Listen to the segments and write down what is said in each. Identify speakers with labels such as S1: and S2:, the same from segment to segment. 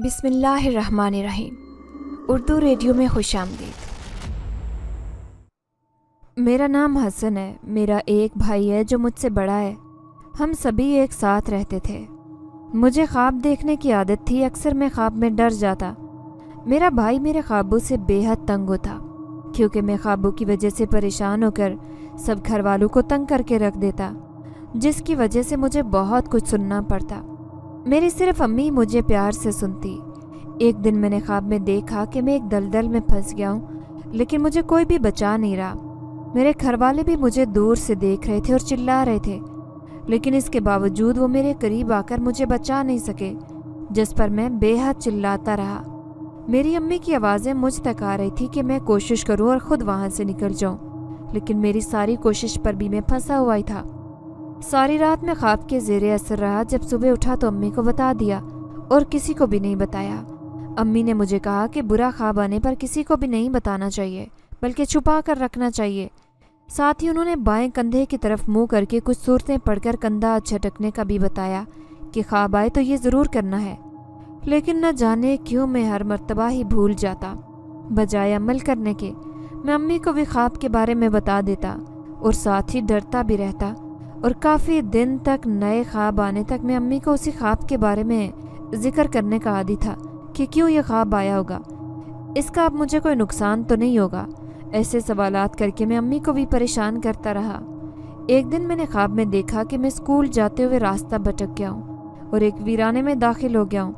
S1: بسم اللہ الرحمن الرحیم۔ اردو ریڈیو میں خوش آمدید۔ میرا نام حسن ہے۔ میرا ایک بھائی ہے جو مجھ سے بڑا ہے۔ ہم سبھی ایک ساتھ رہتے تھے۔ مجھے خواب دیکھنے کی عادت تھی۔ اکثر میں خواب میں ڈر جاتا۔ میرا بھائی میرے خوابوں سے بے حد تنگ ہوتا، کیونکہ میں خوابوں کی وجہ سے پریشان ہو کر سب گھر والوں کو تنگ کر کے رکھ دیتا، جس کی وجہ سے مجھے بہت کچھ سننا پڑتا۔ میری صرف امی مجھے پیار سے سنتی۔ ایک دن میں نے خواب میں دیکھا کہ میں ایک دلدل میں پھنس گیا ہوں، لیکن مجھے کوئی بھی بچا نہیں رہا۔ میرے گھر والے بھی مجھے دور سے دیکھ رہے تھے اور چلا رہے تھے، لیکن اس کے باوجود وہ میرے قریب آ کر مجھے بچا نہیں سکے، جس پر میں بے حد چلاتا رہا۔ میری امی کی آوازیں مجھ تک آ رہی تھی کہ میں کوشش کروں اور خود وہاں سے نکل جاؤں، لیکن میری ساری کوشش پر بھی میں پھنسا ہوا ہی تھا۔ ساری رات میں خواب کے زیر اثر رہا۔ جب صبح اٹھا تو امی کو بتا دیا اور کسی کو بھی نہیں بتایا۔ امی نے مجھے کہا کہ برا خواب آنے پر کسی کو بھی نہیں بتانا چاہیے، بلکہ چھپا کر رکھنا چاہیے۔ ساتھ ہی انہوں نے بائیں کندھے کی طرف منہ کر کے کچھ صورتیں پڑھ کر کندھا جھٹکنے کا بھی بتایا کہ خواب آئے تو یہ ضرور کرنا ہے، لیکن نہ جانے کیوں میں ہر مرتبہ ہی بھول جاتا۔ بجائے عمل کرنے کے میں امی کو بھی خواب کے بارے میں بتا دیتا اور ساتھ ہی ڈرتا بھی رہتا، اور کافی دن تک نئے خواب آنے تک میں امی کو اسی خواب کے بارے میں ذکر کرنے کا عادی تھا کہ کیوں یہ خواب آیا ہوگا، اس کا اب مجھے کوئی نقصان تو نہیں ہوگا۔ ایسے سوالات کر کے میں امی کو بھی پریشان کرتا رہا۔ ایک دن میں نے خواب میں دیکھا کہ میں اسکول جاتے ہوئے راستہ بھٹک گیا ہوں اور ایک ویرانے میں داخل ہو گیا ہوں۔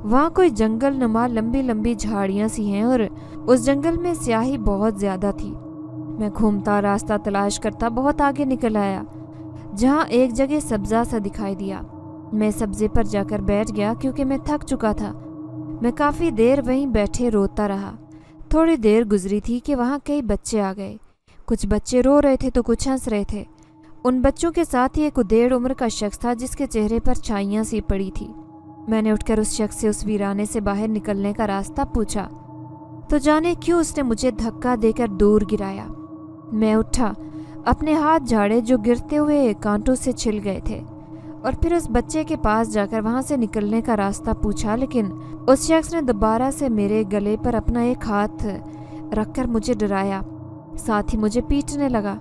S1: وہاں کوئی جنگل نما لمبی لمبی جھاڑیاں سی ہیں اور اس جنگل میں سیاہی بہت زیادہ تھی۔ میں گھومتا راستہ تلاش کرتا بہت آگے نکل آیا، جہاں ایک جگہ سبزہ سا دکھائی دیا۔ میں سبزے پر جا کر بیٹھ گیا کیونکہ میں تھک چکا تھا۔ میں کافی دیر وہیں بیٹھے روتا رہا۔ تھوڑی دیر گزری تھی کہ وہاں کئی بچے آ گئے۔ کچھ بچے رو رہے تھے تو کچھ ہنس رہے تھے۔ ان بچوں کے ساتھ ہی ایک ادیڑ عمر کا شخص تھا جس کے چہرے پر چھائیاں سی پڑی تھی۔ میں نے اٹھ کر اس شخص سے اس ویرانے سے باہر نکلنے کا راستہ پوچھا، تو جانے کیوں اس نے مجھے دھکا دے کر دور گرایا۔ میں اٹھا، اپنے ہاتھ جھاڑے جو گرتے ہوئے کانٹوں سے چھل گئے تھے، اور پھر اس بچے کے پاس جا کر وہاں سے نکلنے کا راستہ پوچھا، لیکن اس شخص نے دوبارہ سے میرے گلے پر اپنا ایک ہاتھ رکھ کر مجھے ڈرایا، ساتھ ہی مجھے پیٹنے لگا۔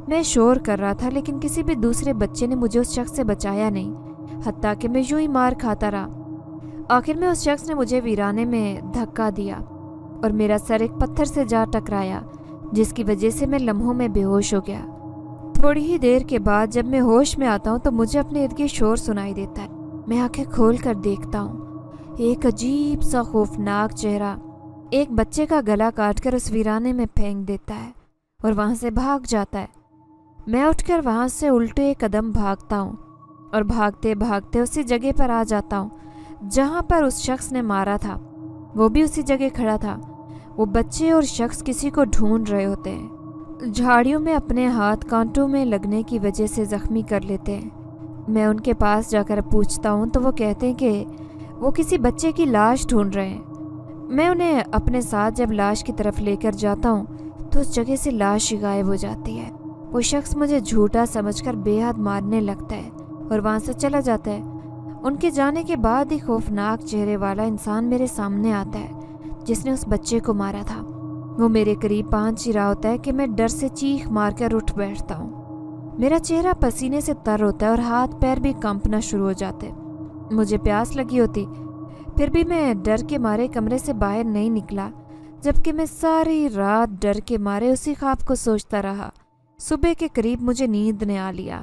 S1: میں شور کر رہا تھا، لیکن کسی بھی دوسرے بچے نے مجھے اس شخص سے بچایا نہیں، حتیٰ کہ میں یوں ہی مار کھاتا رہا۔ آخر میں اس شخص نے مجھے ویرانے میں دھکا دیا اور میرا سر ایک پتھر سے جا ٹکرایا، جس کی وجہ سے میں لمحوں میں بے ہوش ہو گیا۔ تھوڑی ہی دیر کے بعد جب میں ہوش میں آتا ہوں تو مجھے اپنے ارد گرد شور سنائی دیتا ہے۔ میں آنکھیں کھول کر دیکھتا ہوں، ایک عجیب سا خوفناک چہرہ ایک بچے کا گلا کاٹ کر اس ویرانے میں پھینک دیتا ہے اور وہاں سے بھاگ جاتا ہے۔ میں اٹھ کر وہاں سے الٹے قدم بھاگتا ہوں اور بھاگتے بھاگتے اسی جگہ پر آ جاتا ہوں جہاں پر اس شخص نے مارا تھا۔ وہ بھی اسی جگہ کھڑا تھا۔ وہ بچے اور شخص کسی کو ڈھونڈ رہے ہوتے ہیں۔ جھاڑیوں میں اپنے ہاتھ کانٹوں میں لگنے کی وجہ سے زخمی کر لیتے ہیں۔ میں ان کے پاس جا کر پوچھتا ہوں تو وہ کہتے ہیں کہ وہ کسی بچے کی لاش ڈھونڈ رہے ہیں۔ میں انہیں اپنے ساتھ جب لاش کی طرف لے کر جاتا ہوں تو اس جگہ سے لاش ہی غائب ہو جاتی ہے۔ وہ شخص مجھے جھوٹا سمجھ کر بے حد مارنے لگتا ہے اور وہاں سے چلا جاتا ہے۔ ان کے جانے کے بعد ہی خوفناک چہرے والا انسان میرے سامنے آتا ہے جس نے اس بچے کو مارا تھا۔ وہ میرے قریب پہنچ ہی رہا ہوتا ہے کہ میں ڈر سے چیخ مار کر اٹھ بیٹھتا ہوں۔ میرا چہرہ پسینے سے تر ہوتا ہے اور ہاتھ پیر بھی کانپنا شروع ہو جاتے۔ مجھے پیاس لگی ہوتی، پھر بھی میں ڈر کے مارے کمرے سے باہر نہیں نکلا، جبکہ میں ساری رات ڈر کے مارے اسی خواب کو سوچتا رہا۔ صبح کے قریب مجھے نیند نے آ لیا۔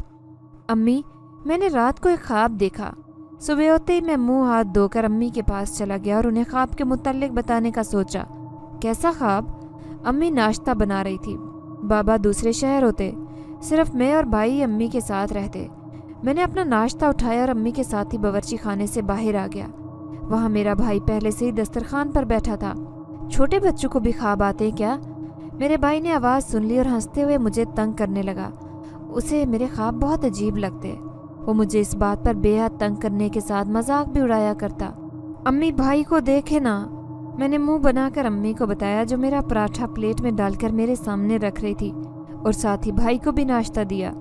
S1: امی، میں نے رات کو ایک خواب دیکھا۔ صبح ہوتے ہی میں منہ ہاتھ دھو کر امی کے پاس چلا گیا اور انہیں خواب کے متعلق بتانے کا سوچا۔ کیسا خواب؟ امی ناشتہ بنا رہی تھی۔ بابا دوسرے شہر ہوتے، صرف میں اور بھائی امی کے ساتھ رہتے۔ میں نے اپنا ناشتہ اٹھایا اور امی کے ساتھ ہی باورچی خانے سے باہر آ گیا۔ وہاں میرا بھائی پہلے سے ہی دسترخوان پر بیٹھا تھا۔ چھوٹے بچوں کو بھی خواب آتے ہیں کیا؟ میرے بھائی نے آواز سن لی اور ہنستے ہوئے مجھے تنگ کرنے لگا۔ اسے میرے خواب بہت عجیب لگتے۔ وہ مجھے اس بات پر بے حد تنگ کرنے کے ساتھ مذاق بھی اڑایا کرتا۔ امی بھائی کو دیکھے نا، میں نے منہ بنا کر امی کو بتایا، جو میرا پراٹھا پلیٹ میں ڈال کر میرے سامنے رکھ رہی تھی، اور ساتھ ہی بھائی کو بھی ناشتہ دیا۔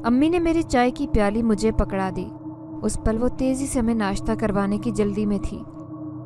S1: امی نے میری چائے کی پیالی مجھے پکڑا دی۔ اس پل وہ تیزی سے ہمیں ناشتہ کروانے کی جلدی میں تھی۔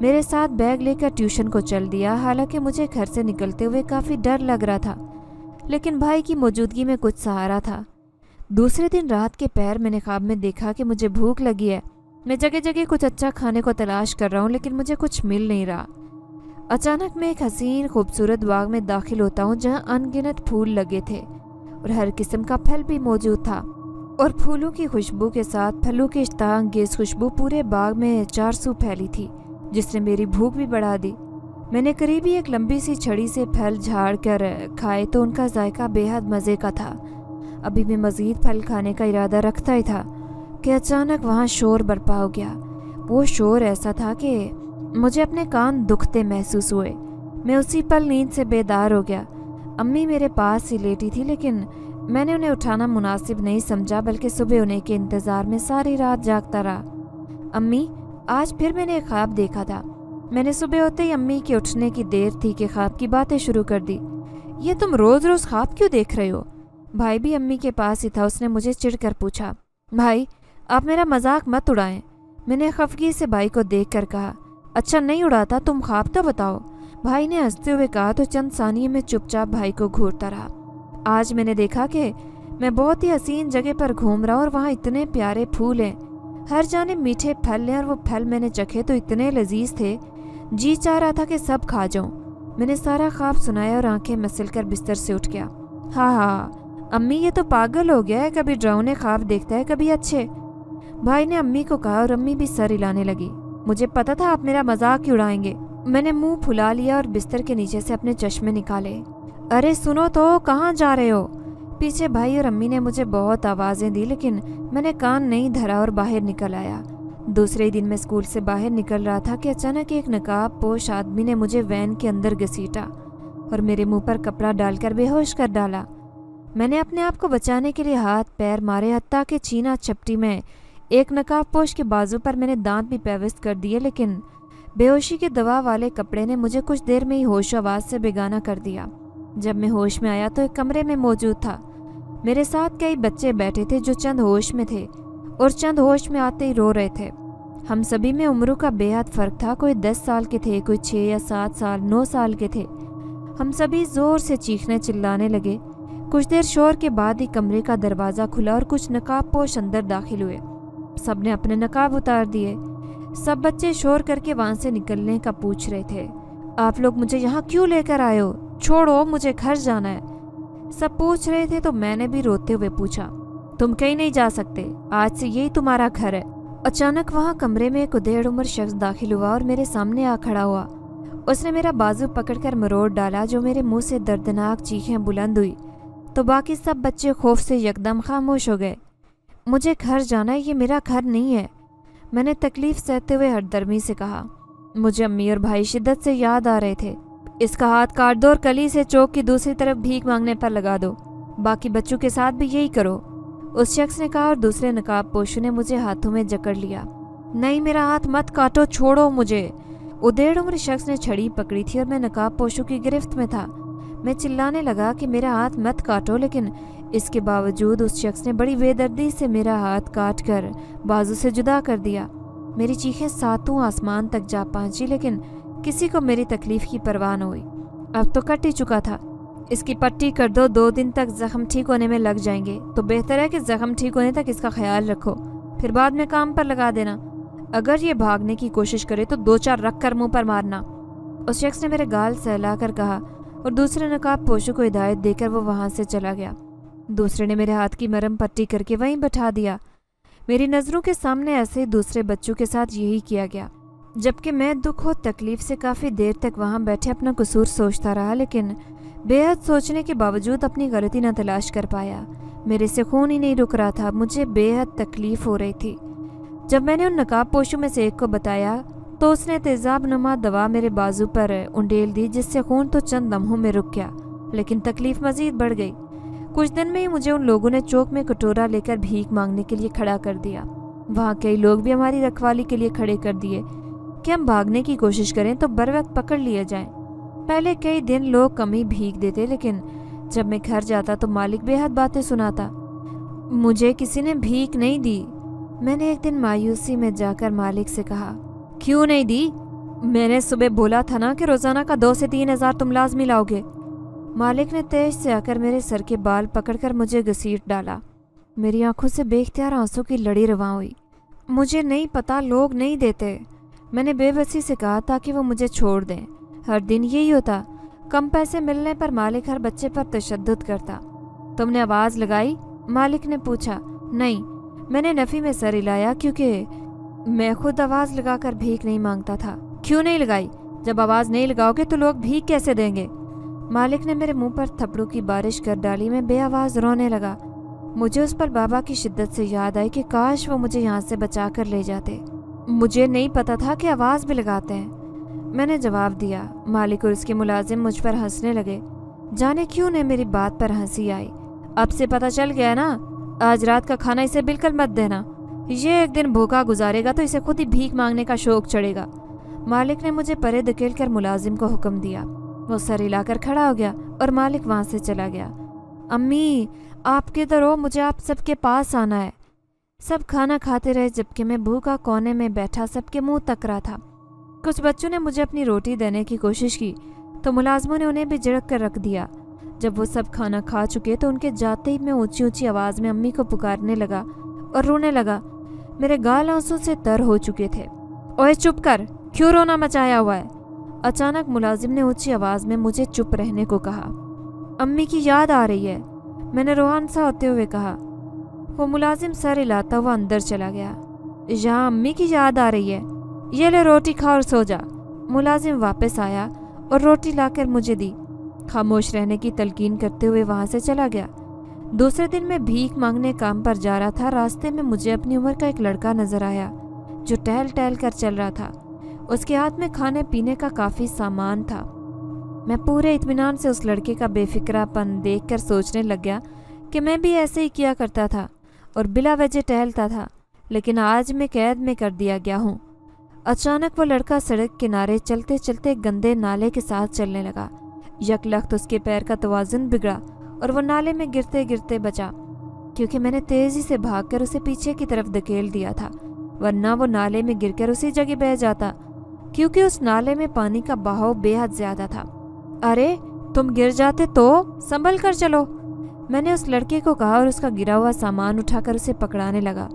S1: میرے ساتھ بیگ لے کر ٹیوشن کو چل دیا، حالانکہ مجھے گھر سے نکلتے ہوئے کافی ڈر لگ رہا تھا، لیکن بھائی کی موجودگی میں کچھ سہارا تھا۔ دوسرے دن رات کے پیر میں نے خواب میں دیکھا کہ مجھے بھوک لگی ہے۔ میں جگہ جگہ کچھ اچھا کھانے کو تلاش کر رہا ہوں، لیکن مجھے کچھ مل نہیں رہا۔ اچانک میں ایک حسین خوبصورت باغ میں داخل ہوتا ہوں جہاں ان گنت پھول لگے تھے اور ہر قسم کا پھل بھی موجود تھا، اور پھولوں کی خوشبو کے ساتھ پھلوں کی اشتہا انگیز خوشبو پورے باغ میں چار سو پھیلی تھی، جس نے میری بھوک بھی بڑھا دی۔ میں نے قریبی ایک لمبی سی چھڑی سے پھل جھاڑ کر کھائے تو ان کا ذائقہ بے حد مزے کا تھا۔ ابھی میں مزید پھل کھانے کا ارادہ رکھتا ہی تھا کہ اچانک وہاں شور برپا ہو گیا۔ وہ شور ایسا تھا کہ مجھے اپنے کان دکھتے محسوس ہوئے۔ میں اسی پل نیند سے بیدار ہو گیا۔ امی میرے پاس ہی لیٹی تھی، لیکن میں نے انہیں اٹھانا مناسب نہیں سمجھا، بلکہ صبح ہونے کے انتظار میں ساری رات جاگتا رہا۔ امی، آج پھر میں نے ایک خواب دیکھا تھا۔ میں نے صبح ہوتے ہی امی کے اٹھنے کی دیر تھی کہ خواب کی باتیں شروع کر دی۔ یہ تم روز روز خواب کیوں دیکھ رہے ہو؟ بھائی بھی امی کے پاس ہی تھا، اس نے مجھے چڑھ کر پوچھا۔ بھائی، آپ میرا مذاق مت اڑائیں، میں نے خفگی سے بھائی کو دیکھ کر کہا۔ اچھا نہیں اڑاتا، تم خواب تو بتاؤ، بھائی نے ہنستے ہوئے کہا تو چند ثانیے میں چپ چاپ بھائی کو گھورتا رہا۔ آج میں نے دیکھا کہ میں بہت ہی حسین جگہ پر گھوم رہا ہوں اور وہاں اتنے پیارے پھول ہیں، ہر جانب میٹھے پھل ہیں، اور وہ پھل میں نے چکھے تو اتنے لذیذ تھے، جی چاہ رہا تھا کہ سب کھا جاؤں۔ میں نے سارا خواب سنایا اور آنکھیں مسل کر بستر سے اٹھ گیا۔ ہاں، امی یہ تو پاگل ہو گیا ہے، کبھی ڈراؤنے خواب دیکھتا ہے کبھی اچھے، بھائی نے امی کو کہا، اور امی بھی سر ہلانے لگی۔ مجھے پتا تھا آپ میرا مذاق ہی اڑائیں گے۔ میں نے منہ پھلا لیا اور بستر کے نیچے سے اپنے چشمے نکالے۔ ارے سنو تو، کہاں جا رہے ہو؟ پیچھے بھائی اور امی نے مجھے بہت آوازیں دی، لیکن میں نے کان نہیں دھرا اور باہر نکل آیا۔ دوسرے دن میں اسکول سے باہر نکل رہا تھا کہ اچانک ایک نقاب پوش آدمی نے مجھے وین کے اندر گھسیٹا اور میرے منہ پر کپڑا ڈال کر بے ہوش کر ڈالا۔ میں نے اپنے آپ کو بچانے کے لیے ہاتھ پیر مارے، حتیٰ کہ چھینا چپٹی میں ایک نقاب پوش کے بازو پر میں نے دانت بھی پیوست کر دیے، لیکن بے ہوشی کے دوا والے کپڑے نے مجھے کچھ دیر میں ہی ہوش و آواز سے بیگانہ کر دیا۔ جب میں ہوش میں آیا تو ایک کمرے میں موجود تھا۔ میرے ساتھ کئی بچے بیٹھے تھے جو چند ہوش میں تھے اور چند ہوش میں آتے ہی رو رہے تھے۔ ہم سبھی میں عمروں کا بے حد فرق تھا، کوئی 10 سال کے تھے، کوئی 6 یا 7 سال، 9 سال کے تھے۔ ہم سبھی زور سے چیخنے چلانے لگے۔ کچھ دیر شور کے بعد ہی کمرے کا دروازہ کھلا اور کچھ نقاب پوش اندر داخل ہوئے۔ سب نے اپنے نقاب اتار دیے۔ سب بچے شور کر کے وہاں سے نکلنے کا پوچھ رہے تھے۔ آپ لوگ مجھے یہاں کیوں لے کر آئے ہو؟ چھوڑو، مجھے گھر جانا ہے، سب پوچھ رہے تھے تو میں نے بھی روتے ہوئے پوچھا۔ تم کہیں نہیں جا سکتے، آج سے یہی تمہارا گھر ہے۔ اچانک وہاں کمرے میں ایک ادھیڑ عمر شخص داخل ہوا اور میرے سامنے آ کھڑا ہوا۔ اس نے میرا بازو پکڑ کر مروڑ ڈالا، جو میرے منہ سے دردناک چیخیں بلند ہوئی تو باقی سب بچے خوف سے یکدم خاموش ہو گئے۔ مجھے گھر جانا ہے، یہ میرا گھر نہیں ہے، میں نے تکلیف سہتے ہوئے ہردرمی سے کہا۔ مجھے امی اور بھائی شدت سے یاد آ رہے تھے۔ اس کا ہاتھ کاٹ دو اور کلی سے چوک کی دوسری طرف بھیک مانگنے پر لگا دو، باقی بچوں کے ساتھ بھی یہی کرو، اس شخص نے کہا، اور دوسرے نقاب پوشوں نے مجھے ہاتھوں میں جکڑ لیا۔ نہیں، میرا ہاتھ مت کاٹو، چھوڑو مجھے۔ ادھیڑ عمر شخص نے چھڑی پکڑی تھی اور میں نقاب پوشوں کی گرفت میں تھا۔ میں چلانے لگا کہ میرا ہاتھ مت کاٹو، لیکن اس کے باوجود اس شخص نے بڑی بے دردی سے میرا ہاتھ کاٹ کر بازو سے جدا کر دیا۔ میری چیخیں ساتوں آسمان تک جا پہنچی، لیکن کسی کو میری تکلیف کی پرواہ نہ ہوئی۔ اب تو کٹ ہی چکا تھا۔ اس کی پٹی کر دو، 2 دن تک زخم ٹھیک ہونے میں لگ جائیں گے، تو بہتر ہے کہ زخم ٹھیک ہونے تک اس کا خیال رکھو، پھر بعد میں کام پر لگا دینا۔ اگر یہ بھاگنے کی کوشش کرے تو 2-4 رکھ کر منہ پر مارنا، اس شخص نے میرے گال سہلا کر کہا، اور دوسرے نقاب پوشوں کو ہدایت دے کر وہ وہاں سے چلا گیا۔ دوسرے نے میرے ہاتھ کی مرہم پٹی کر کے وہیں بٹھا دیا۔ میری نظروں کے سامنے ایسے ہی دوسرے بچوں کے ساتھ یہی کیا گیا، جبکہ میں دکھ و تکلیف سے کافی دیر تک وہاں بیٹھے اپنا قصور سوچتا رہا، لیکن بے حد سوچنے کے باوجود اپنی غلطی نہ تلاش کر پایا۔ میرے سے خون ہی نہیں رک رہا تھا، مجھے بے حد تکلیف ہو رہی تھی۔ جب میں نے ان نقاب پوشوں میں سے ایک کو بتایا تو اس نے تیزاب نما دوا میرے بازو پر انڈیل دی، جس سے خون تو چند لمحوں میں رک گیا، لیکن تکلیف مزید بڑھ گئی۔ کچھ دن میں ہی مجھے ان لوگوں نے چوک میں کٹورا لے کر بھیک مانگنے کے لیے کھڑا کر دیا۔ وہاں کئی لوگ بھی ہماری رکھوالی کے لیے کھڑے کر دیے کہ ہم بھاگنے کی کوشش کریں تو بر وقت پکڑ لیے جائیں۔ پہلے کئی دن لوگ کم ہی بھیک دیتے، لیکن جب میں گھر جاتا تو مالک بے حد باتیں سناتا۔ مجھے کسی نے بھیک نہیں دی، میں نے ایک دن مایوسی میں جا کر مالک سے کہا۔ کیوں نہیں دی؟ میں نے صبح بولا تھا نا کہ روزانہ کا 2 سے 3 ہزار تم لازمی لاؤ گے۔ مالک نے تیز سے آ کر میرے سر کے بال پکڑ کر مجھے گھسیٹ ڈالا۔ میری آنکھوں سے بے اختیار آنسوں کی لڑی رواں ہوئی۔ مجھے نہیں پتا، لوگ نہیں دیتے۔ میں نے بے بسی سے کہا تھا کہ وہ مجھے چھوڑ دیں۔ ہر دن یہی ہوتا، کم پیسے ملنے پر مالک ہر بچے پر تشدد کرتا۔ تم نے آواز لگائی؟ مالک نے پوچھا۔ نہیں، میں نے نفی میں سر ہلایا کیونکہ میں خود آواز لگا کر بھیک نہیں مانگتا تھا۔ کیوں نہیں لگائی؟ جب آواز نہیں لگاؤ گے تو لوگ بھیک کیسے دیں گے؟ مالک نے میرے منہ پر تھپڑوں کی بارش کر ڈالی۔ میں بے آواز رونے لگا۔ مجھے اس پر بابا کی شدت سے یاد آئی کہ کاش وہ مجھے یہاں سے بچا کر لے جاتے۔ مجھے نہیں پتا تھا کہ آواز بھی لگاتے ہیں۔ میں نے جواب دیا۔ مالک اور اس کے ملازم مجھ پر ہنسنے لگے۔ جانے کیوں انہیں میری بات پر ہنسی آئی۔ اب سے پتہ چل گیا نا، آج رات کا کھانا اسے بالکل مت دینا۔ یہ ایک دن بھوکا گزارے گا تو اسے خود ہی بھیک مانگنے کا شوق چڑھے گا۔ مالک نے مجھے پرے دھکیل کر ملازم کو حکم دیا۔ وہ سر ہلا کر کھڑا ہو گیا اور مالک وہاں سے چلا گیا۔ امی، آپ کدھر ہو؟ مجھے آپ سب کے پاس آنا ہے۔ سب کھانا کھاتے رہے جبکہ میں بھوکا کونے میں بیٹھا سب کے منہ تک رہا تھا۔ کچھ بچوں نے مجھے اپنی روٹی دینے کی کوشش کی تو ملازموں نے انہیں بھی جھڑک کر رکھ دیا۔ جب وہ سب کھانا کھا چکے تو ان کے جاتے ہی میں اونچی اونچی آواز میں امی کو پکارنے لگا اور رونے لگا۔ میرے گال آنسوں سے تر ہو چکے تھے۔ اوئے چپ کر، کیوں رونا مچایا ہوا ہے؟ اچانک ملازم نے اونچی آواز میں مجھے چپ رہنے کو کہا۔ امی کی یاد آ رہی ہے، میں نے روحان سا ہوتے ہوئے کہا۔ وہ ملازم سر ہلاتا ہوا اندر چلا گیا۔ یہاں امی کی یاد آ رہی ہے، یہ لے روٹی کھا اور سو جا۔ ملازم واپس آیا اور روٹی لا کر مجھے دی۔ خاموش رہنے کی تلقین کرتے ہوئے وہاں سے چلا گیا۔ دوسرے دن میں بھیک مانگنے کام پر جا رہا تھا۔ راستے میں مجھے اپنی عمر کا ایک لڑکا نظر آیا جو ٹہل ٹہل کر چل رہا تھا۔ اس کے ہاتھ میں کھانے پینے کا کافی سامان تھا۔ میں پورے اطمینان سے اس لڑکے کا بے فکرہ پن دیکھ کر سوچنے لگ گیا کہ میں بھی ایسے ہی کیا کرتا تھا اور بلا وجہ ٹہلتا تھا، لیکن آج میں قید میں کر دیا گیا ہوں۔ اچانک وہ لڑکا سڑک کنارے چلتے چلتے گندے نالے کے ساتھ چلنے لگا۔ یک لخت اس کے پیر کا توازن بگڑا اور وہ نالے میں گرتے گرتے بچا، کیونکہ میں نے تیزی سے بھاگ کر اسے پیچھے کی طرف دھکیل دیا تھا، ورنہ وہ نالے میں گر کر اسی جگہ بہہ جاتا، کیونکہ اس نالے میں پانی کا بہاؤ بے حد زیادہ تھا۔ ارے تم گر جاتے تو سنبھل کر چلو، میں نے اس لڑکے کو کہا اور اس کا گرا ہوا سامان اٹھا کر اسے پکڑانے لگا۔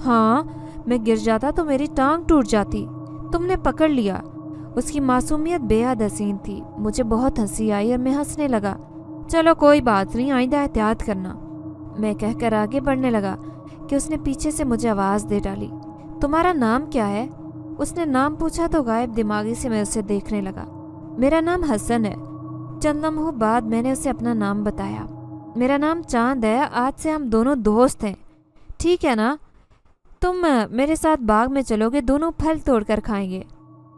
S1: ہاں، میں گر جاتا تو میری ٹانگ ٹوٹ جاتی، تم نے پکڑ لیا۔ اس کی معصومیت بے حد حسین تھی۔ مجھے بہت ہنسی آئی اور میں ہنسنے لگا۔ چلو کوئی بات نہیں، آئندہ احتیاط کرنا، میں کہہ کر آگے بڑھنے لگا کہ اس نے پیچھے سے مجھے آواز دے ڈالی۔ تمہارا نام کیا ہے؟ اس نے نام پوچھا تو غائب دماغی سے میں اسے دیکھنے لگا۔ میرا نام حسن ہے۔ چند لمحوں بعد میں نے اسے اپنا نام بتایا۔ میرا نام چاند ہے، آج سے ہم دونوں دوست ہیں، ٹھیک ہے نا؟ تم میرے ساتھ باغ میں چلو گے، دونوں پھل توڑ کر کھائیں گے۔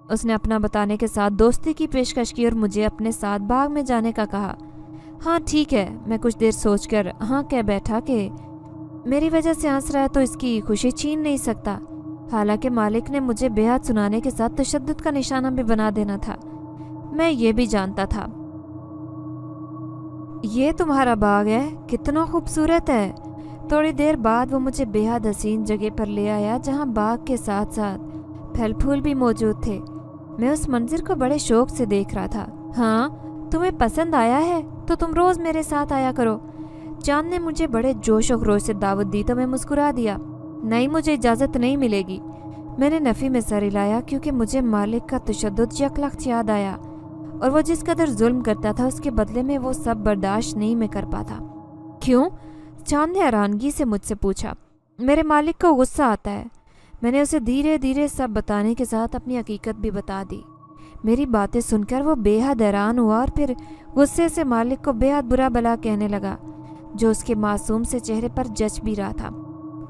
S1: اس نے اپنا بتانے کے ساتھ دوستی کی پیشکش کی اور مجھے اپنے ساتھ باغ میں جانے کا کہا۔ ہاں ٹھیک ہے، میں کچھ دیر سوچ کر ہاں کہہ بیٹھا کہ میری وجہ سے ہنس رہا ہے تو اس کی خوشی چھین نہیں سکتا، حالانکہ مالک نے مجھے بے حد سنانے کے ساتھ تشدد کا نشانہ بھی بنا دینا تھا۔ میں یہ بھی جانتا تھا۔ یہ تمہارا باغ ہے، کتنا خوبصورت ہے۔ تھوڑی دیر بعد وہ مجھے بے حد حسین جگہ پر لے آیا جہاں باغ کے ساتھ ساتھ پھل پھول بھی موجود تھے۔ میں اس منظر کو بڑے شوق سے دیکھ رہا تھا۔ ہاں، تمہیں پسند آیا ہے تو تم روز میرے ساتھ آیا کرو۔ چاند نے مجھے بڑے جوش و خروش سے دعوت دی تو میں مسکرا دیا۔ نہیں، مجھے اجازت نہیں ملے گی۔ میں نے نفی میں سر ہلایا کیونکہ مجھے مالک کا تشدد یک لخت یاد آیا اور وہ جس قدر ظلم کرتا تھا اس کے بدلے میں وہ سب برداشت نہیں میں کر پاتا۔ کیوں؟ چاند نے حیرانگی سے مجھ سے پوچھا۔ میرے مالک کو غصہ آتا ہے۔ میں نے اسے دھیرے دھیرے سب بتانے کے ساتھ اپنی حقیقت بھی بتا دی۔ میری باتیں سن کر وہ بے حد حیران ہوا اور پھر غصے سے مالک کو بے حد برا بلا کہنے لگا جو اس کے معصوم سے چہرے پر جچ بھی رہا تھا۔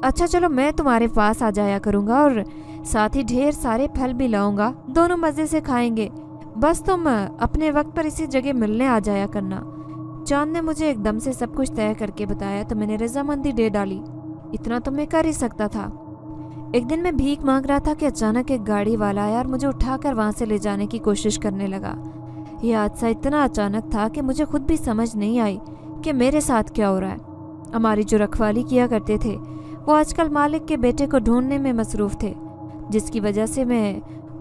S1: اچھا چلو، میں تمہارے پاس آ جایا کروں گا اور ساتھ ہی ڈھیر سارے پھل بھی لاؤں گا، دونوں مزے سے کھائیں گے، بس تم اپنے وقت پر اسی جگہ ملنے آ جایا کرنا۔ چاند نے مجھے ایک دم سے سب کچھ طے کر کے بتایا تو میں نے رضامندی دے ڈالی۔ اتنا تو میں کر ہی سکتا تھا۔ ایک دن میں بھیک مانگ رہا تھا کہ اچانک ایک گاڑی والا آیا اور مجھے اٹھا کر وہاں سے لے جانے کی کوشش کرنے لگا۔ یہ حادثہ اتنا اچانک تھا کہ مجھے خود بھی سمجھ نہیں آئی کہ میرے ساتھ کیا ہو رہا ہے۔ ہماری جو رکھوالی کیا کرتے تھے وہ آج کل مالک کے بیٹے کو ڈھونڈنے میں مصروف تھے، جس کی وجہ سے میں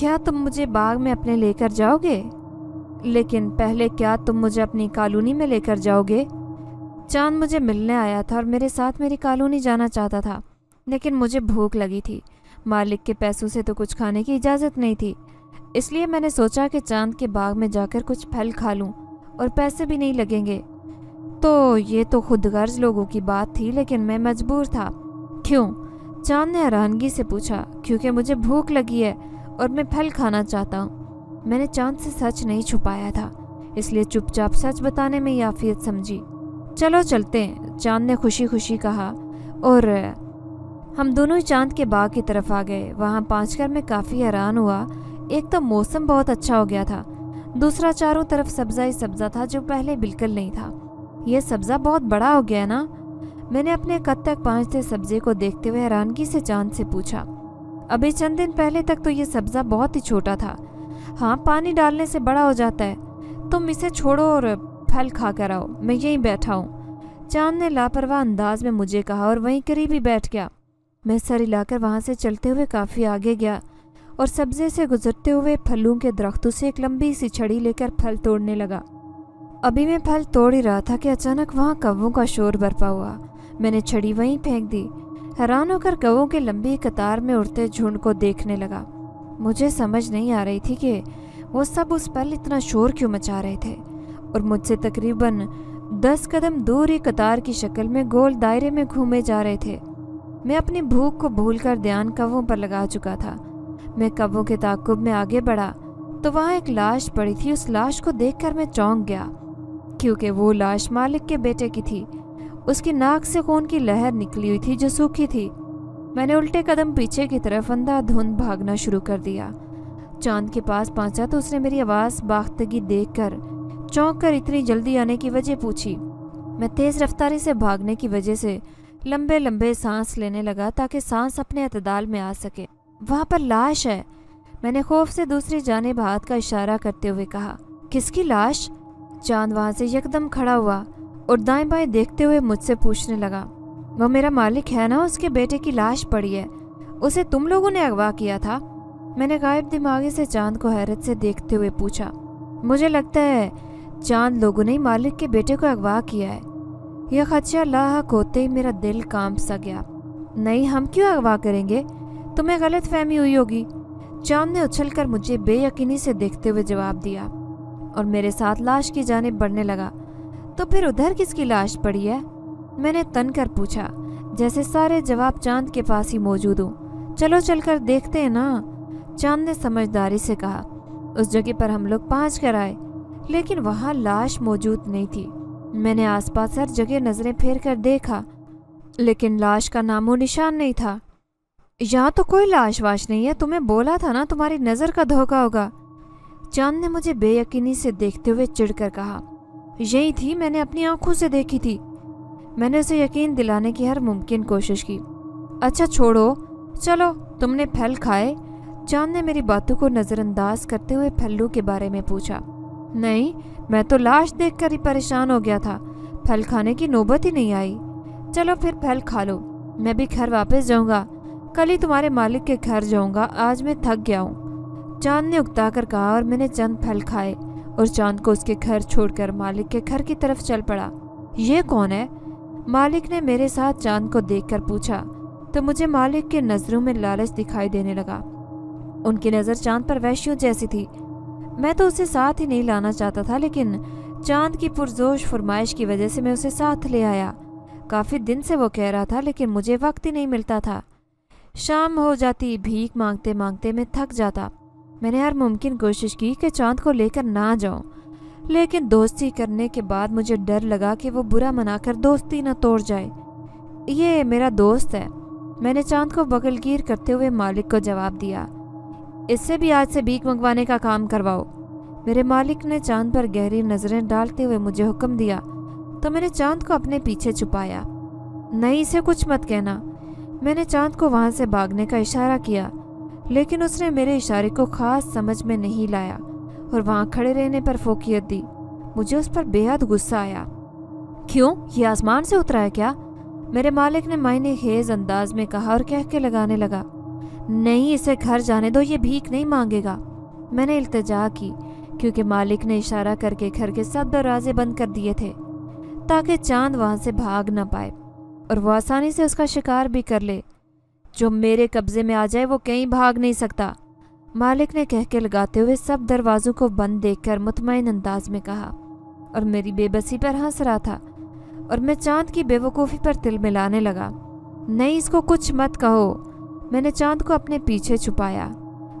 S1: کیا تم مجھے باغ میں اپنے لے کر جاؤ گے؟ لیکن پہلے کیا تم مجھے اپنی کالونی میں لے کر جاؤ گے؟ چاند مجھے ملنے آیا تھا اور میرے ساتھ میری کالونی جانا چاہتا تھا، لیکن مجھے بھوک لگی تھی۔ مالک کے پیسوں سے تو کچھ کھانے کی اجازت نہیں تھی، اس لیے میں نے سوچا کہ چاند کے باغ میں جا کر کچھ پھل کھا لوں اور پیسے بھی نہیں لگیں گے۔ تو یہ تو خود غرض لوگوں کی بات تھی، لیکن میں مجبور تھا۔ کیوں؟ چاند نے حیرانگی سے پوچھا۔ کیونکہ مجھے بھوک لگی ہے اور میں پھل کھانا چاہتا ہوں۔ میں نے چاند سے سچ نہیں چھپایا تھا، اس لیے چپ چاپ سچ بتانے میں یافیت سمجھی۔ چلو چلتے ہیں، چاند نے خوشی خوشی کہا، اور ہم دونوں چاند کے باغ کی طرف آ گئے۔ وہاں پہنچ کر میں کافی حیران ہوا۔ ایک تو موسم بہت اچھا ہو گیا تھا، دوسرا چاروں طرف سبزہ ہی سبزہ تھا جو پہلے بالکل نہیں تھا۔ یہ سبزہ بہت بڑا ہو گیا نا؟ میں نے اپنے قد تک پہنچتے سبزے کو دیکھتے ہوئے حیرانگی سے چاند سے پوچھا۔ ابھی چند دن پہلے تک تو یہ سبزہ بہت ہی چھوٹا تھا۔ ہاں، پانی ڈالنے سے بڑا ہو جاتا ہے۔ تم اسے چھوڑو اور پھل کھا کر آؤ، میں یہیں بیٹھا ہوں، چاند نے لاپرواہ انداز میں مجھے کہا اور وہیں قریب ہی بیٹھ گیا۔ میں سر ہلا کر وہاں سے چلتے ہوئے کافی آگے گیا اور سبزے سے گزرتے ہوئے پھلوں کے درختوں سے ایک لمبی سی چھڑی لے کر پھل توڑنے لگا۔ ابھی میں پھل توڑ ہی رہا تھا کہ اچانک وہاں کووں کا شور برپا ہوا۔ میں نے چھڑی وہیں پھینک دی۔ حیران ہو کر کووں کے لمبی قطار میں اڑتے جھنڈ کو دیکھنے لگا۔ مجھے سمجھ نہیں آ رہی تھی کہ وہ سب اس پل اتنا شور کیوں مچا رہے تھے، اور مجھ سے تقریباً 10 قدم دور ہی قطار کی شکل میں گول دائرے میں گھومے جا رہے تھے۔ میں اپنی بھوک کو بھول کر دھیان کووں پر لگا چکا تھا۔ میں کووں کے تعاقب میں آگے بڑھا تو وہاں ایک لاش پڑی تھی۔ اس لاش کو دیکھ کر میں چونک گیا، کیونکہ وہ لاش مالک کے بیٹے کی تھی۔ اس کی ناک سے خون کی لہر نکلی ہوئی تھی جو سوکھی تھی۔ میں نے الٹے قدم پیچھے کی طرف اندھا دھند بھاگنا شروع کر دیا۔ چاند کے پاس پہنچا تو اس نے میری آواز باختگی دیکھ کر چونک کر اتنی جلدی آنے کی وجہ پوچھی۔ میں تیز رفتاری سے بھاگنے کی وجہ سے لمبے لمبے سانس لینے لگا تاکہ سانس اپنے اعتدال میں آ سکے۔ وہاں پر لاش ہے، میں نے خوف سے دوسری جانب ہاتھ کا اشارہ کرتے ہوئے کہا۔ کس کی لاش؟ چاند وہاں سے یکدم کھڑا ہوا اور دائیں بائیں دیکھتے ہوئے مجھ سے پوچھنے لگا۔ وہ میرا مالک ہے نا، اس کے بیٹے کی لاش پڑی ہے، اسے تم لوگوں نے اغوا کیا تھا؟ میں نے غائب دماغی سے چاند کو حیرت سے دیکھتے ہوئے پوچھا۔ مجھے لگتا ہے چاند لوگوں نے مالک کے بیٹے کو اغوا کیا ہے۔ یہ خدشہ لاحق ہوتے ہی میرا دل کانپ سا گیا۔ نہیں، ہم کیوں اغوا کریں گے؟ تمہیں غلط فہمی ہوئی ہوگی، چاند نے اچھل کر مجھے بے یقینی سے دیکھتے ہوئے جواب دیا اور میرے ساتھ لاش کی جانب بڑھنے لگا۔ تو پھر ادھر کس کی لاش پڑی ہے؟ میں نے تن کر پوچھا، جیسے سارے جواب چاند کے پاس ہی موجود ہوں۔ چلو چل کر دیکھتے ہیں نا، چاند نے سمجھداری سے کہا۔ اس جگہ پر ہم لوگ پہنچ کر آئے، لیکن وہاں لاش موجود نہیں تھی۔ میں نے آس پاس ہر جگہ نظریں پھیر کر دیکھا، لیکن لاش کا نام و نشان نہیں تھا۔ یہاں تو کوئی لاش واش نہیں ہے، تمہیں بولا تھا نا تمہاری نظر کا دھوکہ ہوگا، چاند نے مجھے بے یقینی سے دیکھتے ہوئے چڑھ کر کہا۔ یہی تھی، میں نے اپنی آنکھوں سے دیکھی تھی۔ میں نے اسے یقین دلانے کی ہر ممکن کوشش کی۔ اچھا چھوڑو، چلو تم نے پھل کھائے؟ چاند نے میری باتوں کو نظر انداز کرتے ہوئے پھلوں کے بارے میں پوچھا۔ نہیں، میں تو لاش دیکھ کر ہی پریشان ہو گیا تھا، پھل کھانے کی نوبت ہی نہیں آئی۔ چلو پھر پھل کھا لو، میں بھی گھر واپس جاؤں گا، کل ہی تمہارے مالک کے گھر جاؤں گا، آج میں تھک گیا ہوں، چاند نے اکتا کر کہا، اور میں نے چند پھل کھائے اور چاند کو اس کے گھر چھوڑ کر مالک کے گھر کی طرف چل پڑا۔ یہ کون ہے؟ مالک نے میرے ساتھ چاند کو دیکھ کر پوچھا تو مجھے مالک کے نظروں میں لالچ دکھائی دینے لگا۔ ان کی نظر چاند پر وحشیوں جیسی تھی۔ میں تو اسے ساتھ ہی نہیں لانا چاہتا تھا، لیکن چاند کی پرزوش فرمائش کی وجہ سے میں اسے ساتھ لے آیا۔ کافی دن سے وہ کہہ رہا تھا، لیکن مجھے وقت ہی نہیں ملتا تھا۔ شام ہو جاتی، بھیک مانگتے مانگتے میں تھک جاتا۔ میں نے ہر ممکن کوشش کی کہ چاند کو لے کر نہ جاؤں، لیکن دوستی کرنے کے بعد مجھے ڈر لگا کہ وہ برا منا کر دوستی نہ توڑ جائے۔ یہ میرا دوست ہے، میں نے چاند کو بغل گیر کرتے ہوئے مالک کو جواب دیا۔ اس سے بھی آج سے بھیک منگوانے کا کام کرواؤ، میرے مالک نے چاند پر گہری نظریں ڈالتے ہوئے مجھے حکم دیا تو میں نے چاند کو اپنے پیچھے چھپایا۔ نہیں، اسے کچھ مت کہنا، میں نے چاند کو وہاں سے بھاگنے کا اشارہ کیا، لیکن اس نے میرے اشارے کو خاص سمجھ میں نہیں لایا اور وہاں کھڑے رہنے پر فوقیت دی۔ مجھے اس پر بے حد غصہ آیا۔ کیوں، یہ آسمان سے اترا ہے کیا؟ میرے مالک نے معنی خیز انداز میں کہا اور کہہ کے لگانے لگا۔ نہیں اسے گھر جانے دو, یہ بھیک نہیں مانگے گا. میں نے التجا کی کیونکہ مالک نے اشارہ کر کے گھر کے سب دروازے بند کر دیے تھے تاکہ چاند وہاں سے بھاگ نہ پائے اور وہ آسانی سے اس کا شکار بھی کر لے. جو میرے قبضے میں آ جائے وہ کہیں بھاگ نہیں سکتا, مالک نے کہہ کے لگاتے ہوئے سب دروازوں کو بند دیکھ کر مطمئن انداز میں کہا, اور میری بے بسی پر ہنس رہا تھا اور میں چاند کی بے وقوفی پر تل ملانے لگا. نہیں اس کو کچھ مت کہو. میں نے چاند کو اپنے پیچھے چھپایا.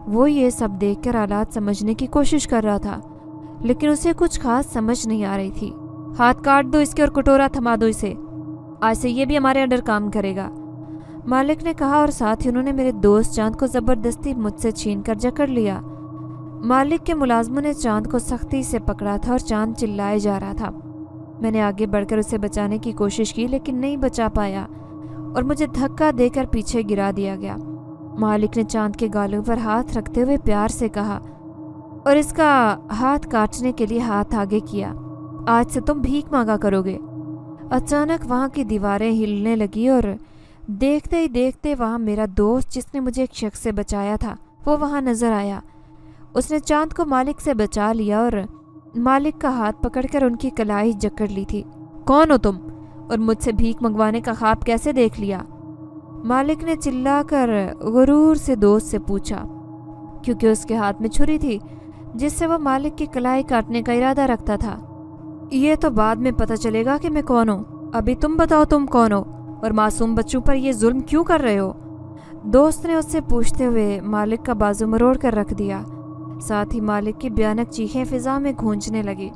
S1: وہ یہ سب دیکھ کر حالات سمجھنے کی کوشش کر رہا تھا لیکن اسے کچھ خاص سمجھ نہیں آ رہی تھی. ہاتھ کاٹ دو اس کے اور کٹورا تھما دو اسے, آج سے یہ بھی ہمارے انڈر کام کرے گا, مالک نے کہا, اور ساتھ ہی انہوں نے میرے دوست چاند کو زبردستی مجھ سے چھین کر جکڑ لیا. مالک کے ملازموں نے چاند کو سختی سے پکڑا تھا اور چاند چلائے جا رہا تھا. میں نے آگے بڑھ کر اسے بچانے کی کوشش کی لیکن نہیں بچا پایا اور مجھے دھکا دے کر پیچھے گرا دیا گیا. مالک نے چاند کے گالوں پر ہاتھ رکھتے ہوئے پیار سے کہا اور اس کا ہاتھ کاٹنے کے لیے ہاتھ آگے کیا, آج سے تم بھیک مانگا کرو گے. اچانک وہاں کی دیواریں ہلنے لگی اور دیکھتے ہی دیکھتے وہاں میرا دوست جس نے مجھے ایک شخص سے بچایا تھا وہ وہاں نظر آیا. اس نے چاند کو مالک سے بچا لیا اور مالک کا ہاتھ پکڑ کر ان کی کلائی جکڑ لی تھی. کون ہو تم اور مجھ سے بھیک منگوانے کا خواب کیسے دیکھ لیا؟ مالک نے چلا کر غرور سے دوست سے پوچھا کیونکہ اس کے ہاتھ میں چھری تھی جس سے وہ مالک کی کلائی کاٹنے کا ارادہ رکھتا تھا. یہ تو بعد میں پتہ چلے گا کہ میں کون ہوں, ابھی تم بتاؤ تم کون ہو اور معصوم بچوں پر یہ ظلم کیوں کر رہے ہو؟ دوست نے اس سے پوچھتے ہوئے مالک کا بازو مروڑ کر رکھ دیا. ساتھ ہی مالک کی بھیانک چیخیں فضا میں گونجنے لگی.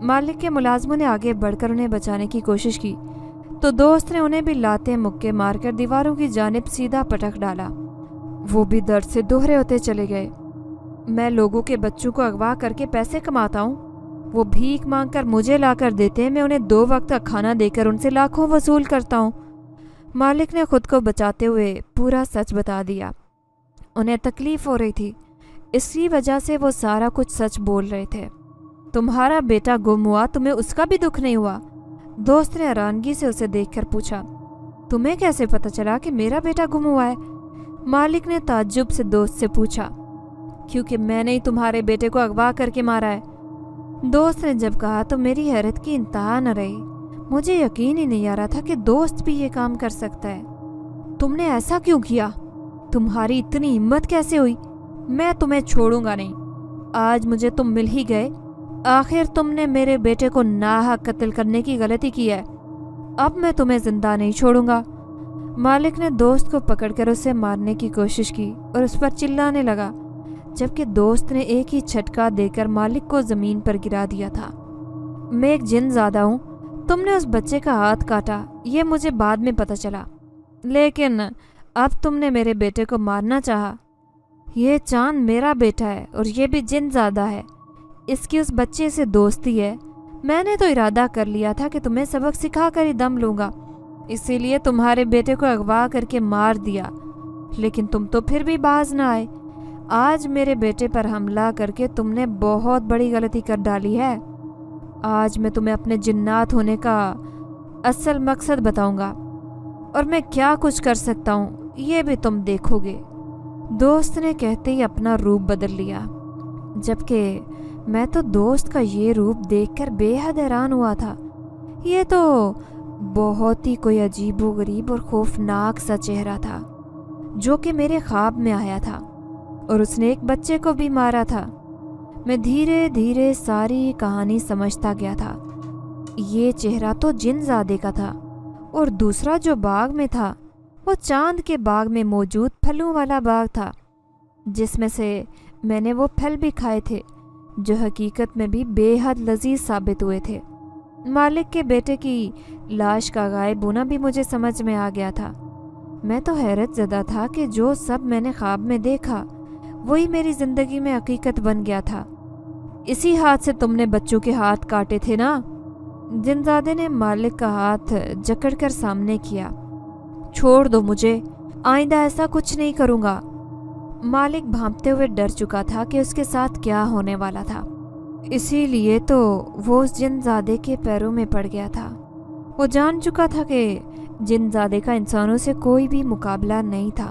S1: مالک کے ملازموں نے آگے بڑھ کر انہیں بچانے کی کوشش کی تو دوست نے انہیں بھی لاتے مکے مار کر دیواروں کی جانب سیدھا پٹک ڈالا. وہ بھی درد سے دوہرے ہوتے چلے گئے. میں لوگوں کے بچوں کو اغوا کر کے پیسے کماتا ہوں, وہ بھیک مانگ کر مجھے لا کر دیتے ہیں, میں انہیں 2 وقت کا کھانا دے کر ان سے لاکھوں وصول کرتا ہوں. مالک نے خود کو بچاتے ہوئے پورا سچ بتا دیا. انہیں تکلیف ہو رہی تھی, اسی وجہ سے وہ سارا کچھ سچ بول رہے تھے. تمہارا بیٹا گم ہوا, تمہیں اس کا بھی دکھ نہیں ہوا؟ دوست نے حیرانگی سے اسے دیکھ کر پوچھا. تمہیں کیسے پتہ چلا کہ میرا بیٹا گم ہوا ہے؟ مالک نے تعجب سے دوست سے پوچھا. کیونکہ میں نے ہی تمہارے بیٹے کو اغوا کر کے مارا ہے. دوست نے جب کہا تو میری حیرت کی انتہا نہ رہی. مجھے یقین ہی نہیں آ رہا تھا کہ دوست بھی یہ کام کر سکتا ہے. تم نے ایسا کیوں کیا؟ تمہاری اتنی ہمت کیسے ہوئی؟ میں تمہیں چھوڑوں گا نہیں. آج مجھے تم مل ہی گئے. آخر تم نے میرے بیٹے کو ناحق قتل کرنے کی غلطی کی ہے. اب میں تمہیں زندہ نہیں چھوڑوں گا. مالک نے دوست کو پکڑ کر اسے مارنے کی کوشش کی اور اس پر چلانے لگا جبکہ دوست نے ایک ہی جھٹکا دے کر مالک کو زمین پر گرا دیا تھا. میں ایک جن زادہ ہوں. تم نے اس بچے کا ہاتھ کاٹا, یہ مجھے بعد میں پتہ چلا, لیکن اب تم نے میرے بیٹے کو مارنا چاہا. یہ چاند میرا بیٹا ہے اور یہ بھی جن زادہ ہے. اس کی اس بچے سے دوستی ہے. میں نے تو ارادہ کر لیا تھا کہ تمہیں سبق سکھا کر ہی دم لوں گا, اسی لیے تمہارے بیٹے کو اغوا کر کے مار دیا, لیکن تم تو پھر بھی باز نہ آئے. آج میرے بیٹے پر حملہ کر کے تم نے بہت بڑی غلطی کر ڈالی ہے. آج میں تمہیں اپنے جنات ہونے کا اصل مقصد بتاؤں گا اور میں کیا کچھ کر سکتا ہوں یہ بھی تم دیکھو گے. دوست نے کہتے ہی اپنا روپ بدل لیا, جبکہ میں تو دوست کا یہ روپ دیکھ کر بے حد حیران ہوا تھا. یہ تو بہت ہی کوئی عجیب و غریب اور خوفناک سا چہرہ تھا جو کہ میرے خواب میں آیا تھا, اور اس نے ایک بچے کو بھی مارا تھا. میں دھیرے دھیرے ساری کہانی سمجھتا گیا تھا. یہ چہرہ تو جن زادے کا تھا, اور دوسرا جو باغ میں تھا وہ چاند کے باغ میں موجود پھلوں والا باغ تھا, جس میں سے میں نے وہ پھل بھی کھائے تھے جو حقیقت میں بھی بے حد لذیذ ثابت ہوئے تھے. مالک کے بیٹے کی لاش کا غائب ہونا بھی مجھے سمجھ میں آ گیا تھا. میں تو حیرت زدہ تھا کہ جو سب میں نے خواب میں دیکھا وہی میری زندگی میں حقیقت بن گیا تھا. اسی ہاتھ سے تم نے بچوں کے ہاتھ کاٹے تھے نا؟ جنزادے نے مالک کا ہاتھ جکڑ کر سامنے کیا. چھوڑ دو مجھے, آئندہ ایسا کچھ نہیں کروں گا. مالک بھانپتے ہوئے ڈر چکا تھا کہ اس کے ساتھ کیا ہونے والا تھا, اسی لیے تو وہ اس جنزادے کے پیروں میں پڑ گیا تھا. وہ جان چکا تھا کہ جنزادے کا انسانوں سے کوئی بھی مقابلہ نہیں تھا.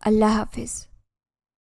S1: اللہ حافظ.